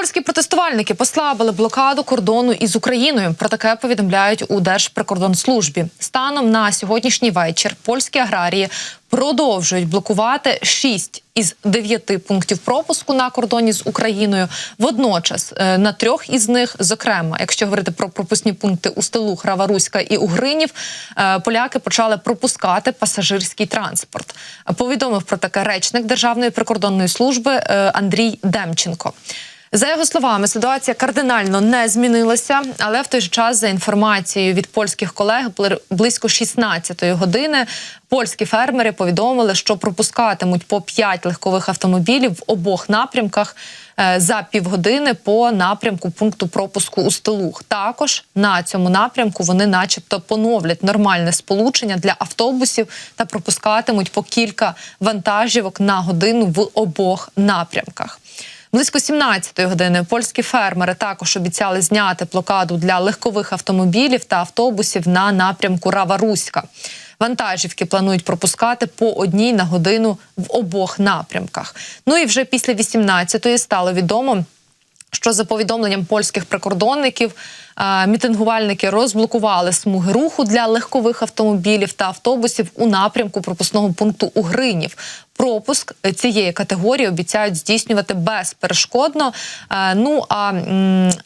Польські протестувальники послабили блокаду кордону із Україною. Про таке повідомляють у Держприкордонслужбі. Станом на сьогоднішній вечір польські аграрії продовжують блокувати 6 із 9 пунктів пропуску на кордоні з Україною. Водночас на 3 із них, зокрема, якщо говорити про пропускні пункти у Стелух, Рава-Руська і Угринів, поляки почали пропускати пасажирський транспорт. Повідомив про таке речник Державної прикордонної служби Андрій Демченко. За його словами, ситуація кардинально не змінилася, але в той же час, за інформацією від польських колег, близько 16-ї години польські фермери повідомили, що пропускатимуть по 5 легкових автомобілів в обох напрямках за півгодини по напрямку пункту пропуску у Стелух. Також на цьому напрямку вони начебто поновлять нормальне сполучення для автобусів та пропускатимуть по кілька вантажівок на годину в обох напрямках. Близько 17-ї години польські фермери також обіцяли зняти блокаду для легкових автомобілів та автобусів на напрямку Рава-Руська. Вантажівки планують пропускати по 1 на годину в обох напрямках. Ну і вже після 18-ї стало відомо, що за повідомленням польських прикордонників, мітингувальники розблокували смуги руху для легкових автомобілів та автобусів у напрямку пропускного пункту Угринів. Пропуск цієї категорії обіцяють здійснювати безперешкодно.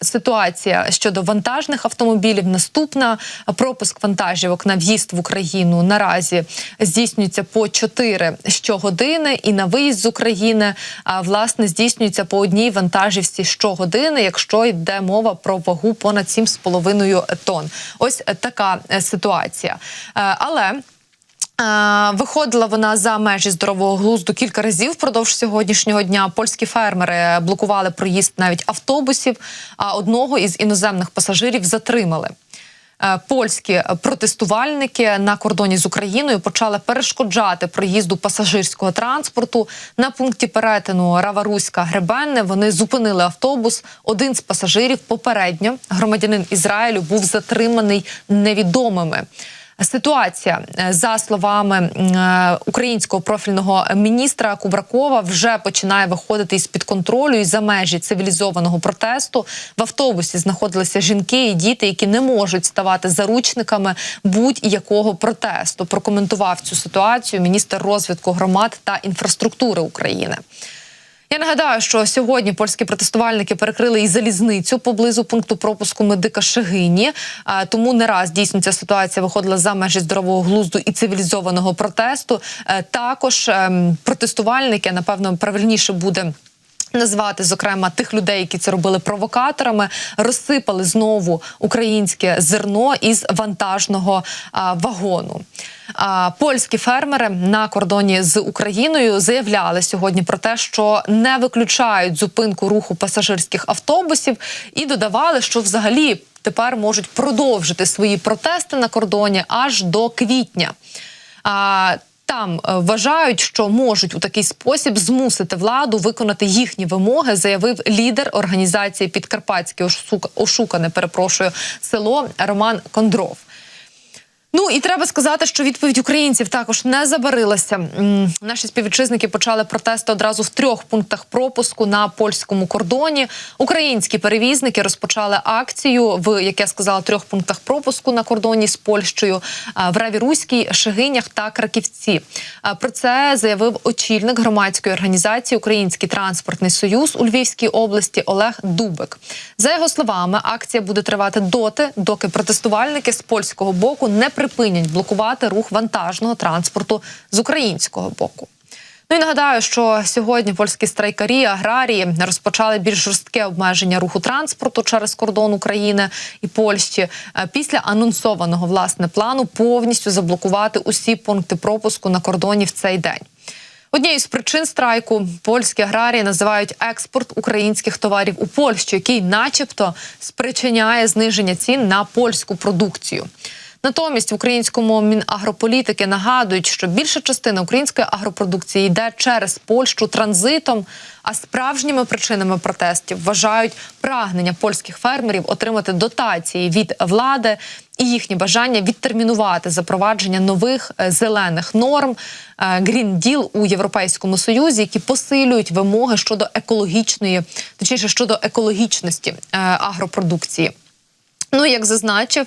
Ситуація щодо вантажних автомобілів наступна. Пропуск вантажівок на в'їзд в Україну наразі здійснюється по 4 щогодини, і на виїзд з України, власне, здійснюється по 1 вантажівці щогодини, якщо йде мова про вагу понад 7,5 тонн. Ось така ситуація. Але виходила вона за межі здорового глузду кілька разів впродовж сьогоднішнього дня. Польські фермери блокували проїзд навіть автобусів, а одного із іноземних пасажирів затримали. Польські протестувальники на кордоні з Україною почали перешкоджати проїзду пасажирського транспорту. На пункті перетину Рава-Руська-Гребенне вони зупинили автобус. Один з пасажирів попередньо, громадянин Ізраїлю, був затриманий невідомими. Ситуація, за словами українського профільного міністра Кубракова, вже починає виходити із-під контролю і за межі цивілізованого протесту. В автобусі знаходилися жінки і діти, які не можуть ставати заручниками будь-якого протесту. Прокоментував цю ситуацію міністр розвитку громад та інфраструктури України. Я нагадаю, що сьогодні польські протестувальники перекрили і залізницю поблизу пункту пропуску Медика Шегині. Тому не раз дійсно ця ситуація виходила за межі здорового глузду і цивілізованого протесту. Також протестувальники, напевно, правильніше буде назвати, зокрема, тих людей, які це робили провокаторами, розсипали знову українське зерно із вантажного вагону. Польські фермери на кордоні з Україною заявляли сьогодні про те, що не виключають зупинку руху пасажирських автобусів і додавали, що взагалі тепер можуть продовжити свої протести на кордоні аж до квітня. Там вважають, що можуть у такий спосіб змусити владу виконати їхні вимоги, заявив лідер організації «Підкарпатське ошукане, село» Роман Кондров. Ну і треба сказати, що відповідь українців також не забарилася. Наші співвітчизники почали протести одразу в 3 пунктах пропуску на польському кордоні. Українські перевізники розпочали акцію в, як я сказала, 3 пунктах пропуску на кордоні з Польщею в Раві-Руській, Шегинях та Краківці. Про це заявив очільник громадської організації «Український транспортний союз» у Львівській області Олег Дубик. За його словами, акція буде тривати доти, доки протестувальники з польського боку не припинять блокувати рух вантажного транспорту з українського боку. Ну і нагадаю, що сьогодні польські страйкарі, аграрії розпочали більш жорстке обмеження руху транспорту через кордон України і Польщі після анонсованого, власне, плану повністю заблокувати усі пункти пропуску на кордоні в цей день. Однією з причин страйку польські аграрії називають експорт українських товарів у Польщу, який начебто спричиняє зниження цін на польську продукцію. Натомість в українському Мінагрополітики нагадують, що більша частина української агропродукції йде через Польщу транзитом, а справжніми причинами протестів вважають прагнення польських фермерів отримати дотації від влади і їхнє бажання відтермінувати запровадження нових зелених норм Green Deal у Європейському Союзі, які посилюють вимоги щодо екологічної, точніше, щодо екологічності агропродукції. Ну, як зазначив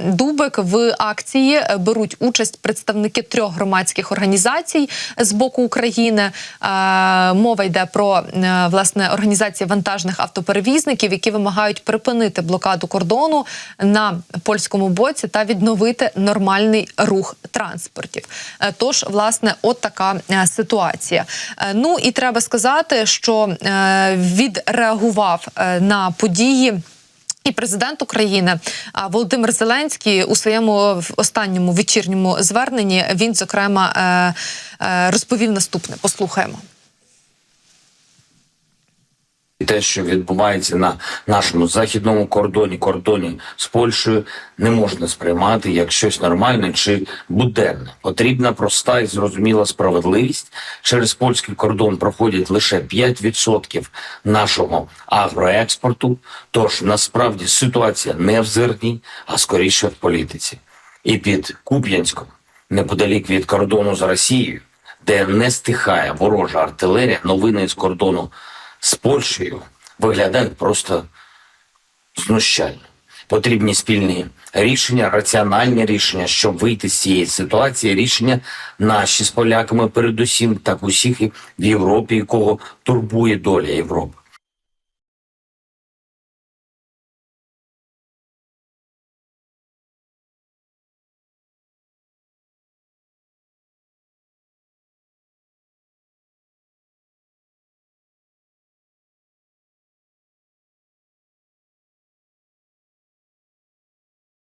Дубик, в акції беруть участь представники 3 громадських організацій з боку України. Мова йде про, власне, організації вантажних автоперевізників, які вимагають припинити блокаду кордону на польському боці та відновити нормальний рух транспортів. Тож, власне, от така ситуація. Ну, і треба сказати, що відреагував на події і президент України Володимир Зеленський у своєму останньому вечірньому зверненні, він, зокрема, розповів наступне. Послухаємо. Те, що відбувається на нашому західному кордоні з Польщею, не можна сприймати як щось нормальне чи буденне. Потрібна проста і зрозуміла справедливість. Через польський кордон проходять лише 5% нашого агроекспорту, тож насправді ситуація не в зерні, а скоріше в політиці. І під Куп'янськом, неподалік від кордону з Росією, де не стихає ворожа артилерія, новини з кордону з Польщею виглядають просто знущально. Потрібні спільні рішення, раціональні рішення, щоб вийти з цієї ситуації. Рішення наші з поляками передусім, так усіх і в Європі, кого турбує доля Європи.